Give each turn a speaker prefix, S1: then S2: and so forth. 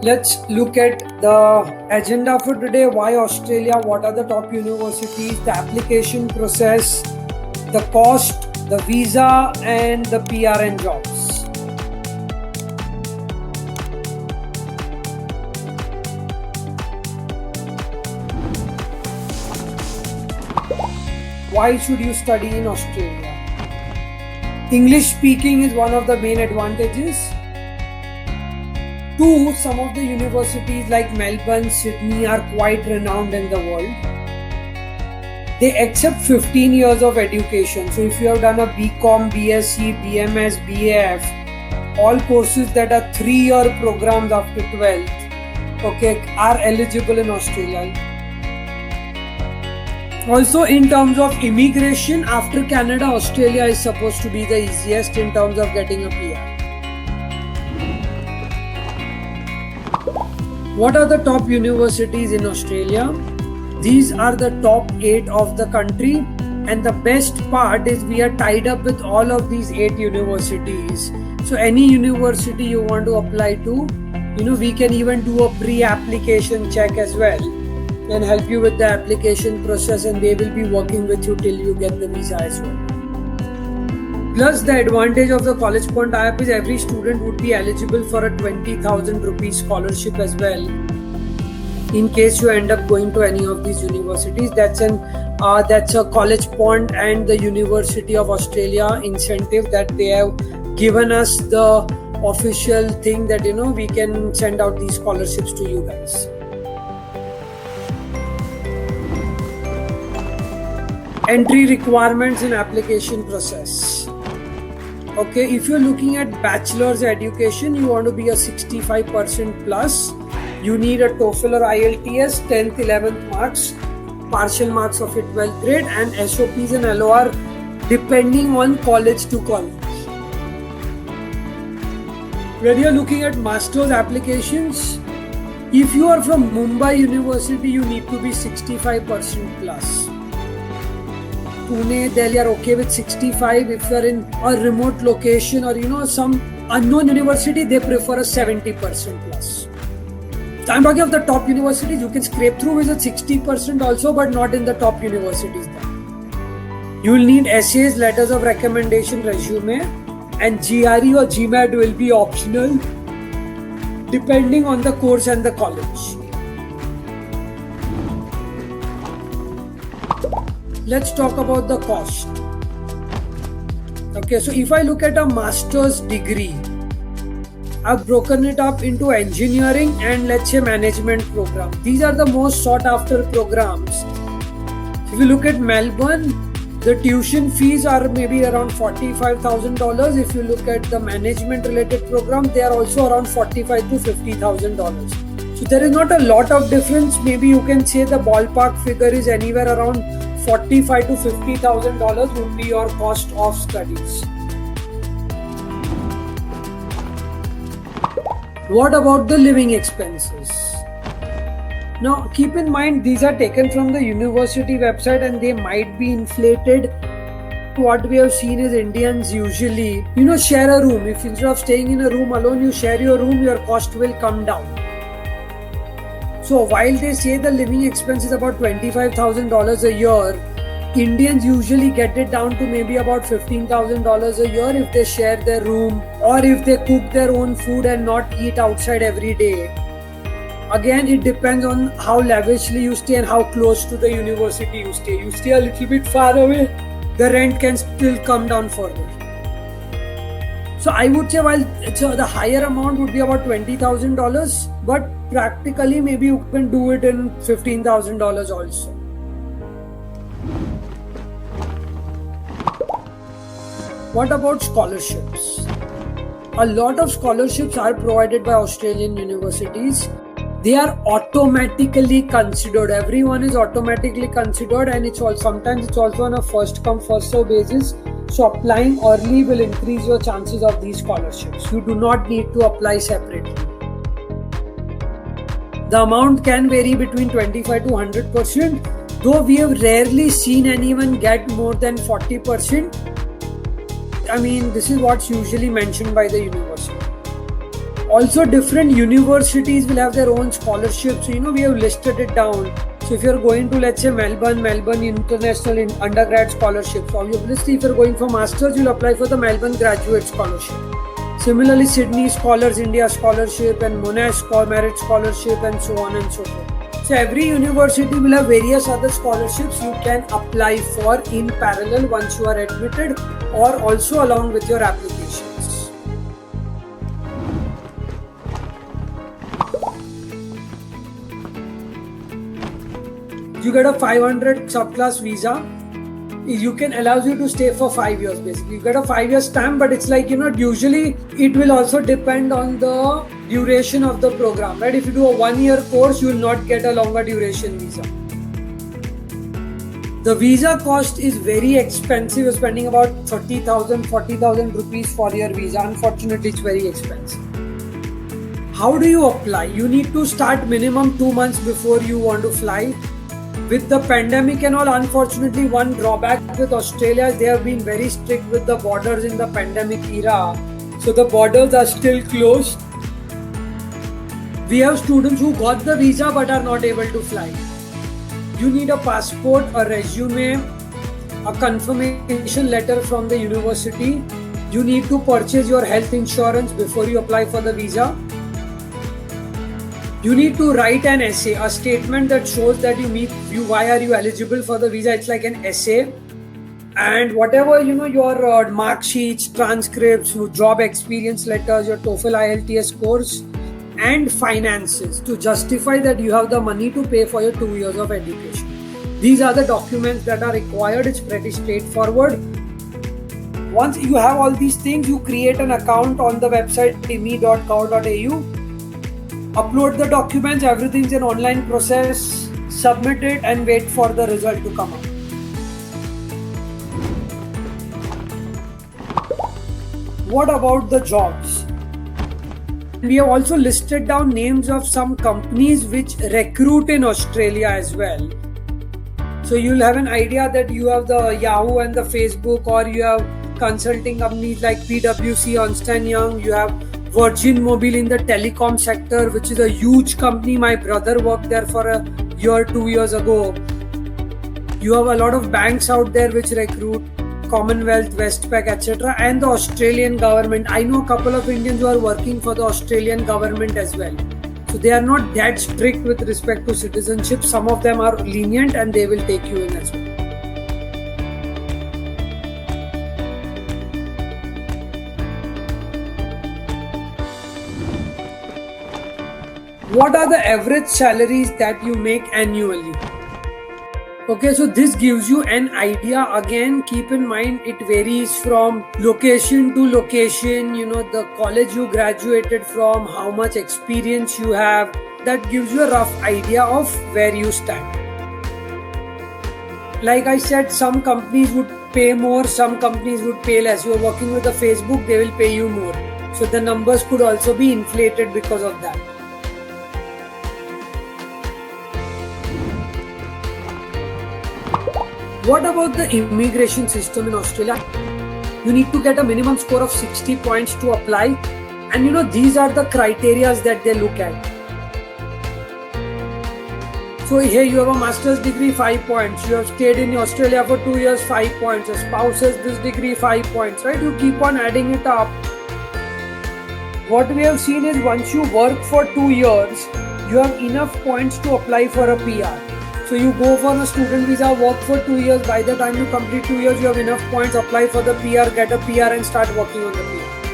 S1: Let's look at the agenda for today. Why Australia? What are the top universities? The application process, the cost, the visa, and the PRN jobs. Why should you study in Australia? English speaking is one of the main advantages. Two, some of the universities like Melbourne, Sydney are quite renowned in the world. They accept 15 years of education. So if you have done a BCom, BSc, BMS, BAF, all courses that are 3-year programs after 12th, are eligible in Australia. Also, in terms of immigration, after Canada, Australia is supposed to be the easiest in terms of getting a PR. What are the top universities in Australia? These are the top 8 of the country, and the best part is we are tied up with all of these 8 universities. So any university you want to apply to, we can even do a pre-application check as well and help you with the application process, and they will be working with you till you get the visa as well. Plus, the advantage of the College Point app is every student would be eligible for a 20,000 rupees scholarship as well. In case you end up going to any of these universities, that's a College Point and the University of Australia incentive that they have given us, the official thing that we can send out these scholarships to you guys. Entry requirements and application process. If you're looking at bachelor's education, you want to be a 65% plus. You need a TOEFL or IELTS, 10th, 11th marks, partial marks of your 12th grade, and SOPs and LOR depending on college to college. When you're looking at master's applications, if you are from Mumbai University, you need to be 65% plus. Pune, Delhi are okay with 65. If you are in a remote location or some unknown university, they prefer a 70% plus. So I'm talking of the top universities. You can scrape through with a 60% also, but not in the top universities. You will need essays, letters of recommendation, resume, and GRE or GMAT will be optional depending on the course and the college. Let's talk about the cost. So if I look at a master's degree, I've broken it up into engineering and let's say management program. These are the most sought after programs. If you look at Melbourne, the tuition fees are maybe around $45,000. If you look at the management related program, they are also around $45,000 to $50,000. So there is not a lot of difference. Maybe you can say the ballpark figure is anywhere around $45,000 to $50,000 would be your cost of studies. What about the living expenses? Now keep in mind these are taken from the university website and they might be inflated. What we have seen is Indians usually, share a room. If instead of staying in a room alone, you share your room, your cost will come down. So while they say the living expense is about $25,000 a year, Indians usually get it down to maybe about $15,000 a year if they share their room or if they cook their own food and not eat outside every day. Again, it depends on how lavishly you stay and how close to the university you stay. You stay a little bit far away, the rent can still come down further. So I would say the higher amount would be about $20,000, but practically maybe you can do it in $15,000 also. What about scholarships? A lot of scholarships are provided by Australian universities. They are automatically considered. Everyone is automatically considered, and sometimes it's also on a first come first serve basis. So applying early will increase your chances of these scholarships. You do not need to apply separately. The amount can vary between 25 to 100%, though we have rarely seen anyone get more than 40%. This is what's usually mentioned by the university. Also, different universities will have their own scholarships. So, we have listed it down. So if you're going to, let's say, Melbourne International in undergrad scholarship. So obviously, if you're going for masters, you'll apply for the Melbourne Graduate Scholarship. Similarly, Sydney Scholars India Scholarship and Monash Merit Scholarship and so on and so forth. So every university will have various other scholarships you can apply for in parallel once you are admitted, or also along with your applications. You get a 500 subclass visa. You can allows you to stay for 5 years basically. You get a 5-year stamp, but it's like, usually it will also depend on the duration of the program, right? If you do a 1-year course, you will not get a longer duration visa. The visa cost is very expensive. You're spending about 30,000, 40,000 rupees for your visa. Unfortunately, it's very expensive. How do you apply? You need to start minimum 2 months before you want to fly. With the pandemic and all, unfortunately, one drawback with Australia is they have been very strict with the borders in the pandemic era. So the borders are still closed. We have students who got the visa but are not able to fly. You need a passport, a resume, a confirmation letter from the university. You need to purchase your health insurance before you apply for the visa. You need to write an essay, a statement that shows that why are you eligible for the visa. It's like an essay. And whatever, your mark sheets, transcripts, job experience letters, your TOEFL IELTS course, and finances to justify that you have the money to pay for your 2 years of education. These are the documents that are required. It's pretty straightforward. Once you have all these things, you create an account on the website timi.gov.au. Upload the documents, everything's an online process, submit it and wait for the result to come up. What about the jobs? We have also listed down names of some companies which recruit in Australia as well. So you'll have an idea that you have the Yahoo and the Facebook, or you have consulting companies like PwC, Ernst & Young, you have Virgin Mobile in the telecom sector, which is a huge company. My brother worked there for a year, 2 years ago. You have a lot of banks out there which recruit, Commonwealth, Westpac, etc. And the Australian government. I know a couple of Indians who are working for the Australian government as well. So they are not that strict with respect to citizenship. Some of them are lenient and they will take you in as well. What are the average salaries that you make annually? Okay, so this gives you an idea. Again, keep in mind it varies from location to location, the college you graduated from, how much experience you have. That gives you a rough idea of where you stand. Like I said, some companies would pay more, some companies would pay less. You're working with a Facebook, they will pay you more. So the numbers could also be inflated because of that. What about the immigration system in Australia? You need to get a minimum score of 60 points to apply. And these are the criteria that they look at. So here you have a master's degree, 5 points. You have stayed in Australia for 2 years, 5 points. A spouse has this degree, 5 points, right? You keep on adding it up. What we have seen is once you work for 2 years, you have enough points to apply for a PR. So you go for a student visa, work for 2 years. By the time you complete 2 years, you have enough points, apply for the PR, get a PR and start working on the PR.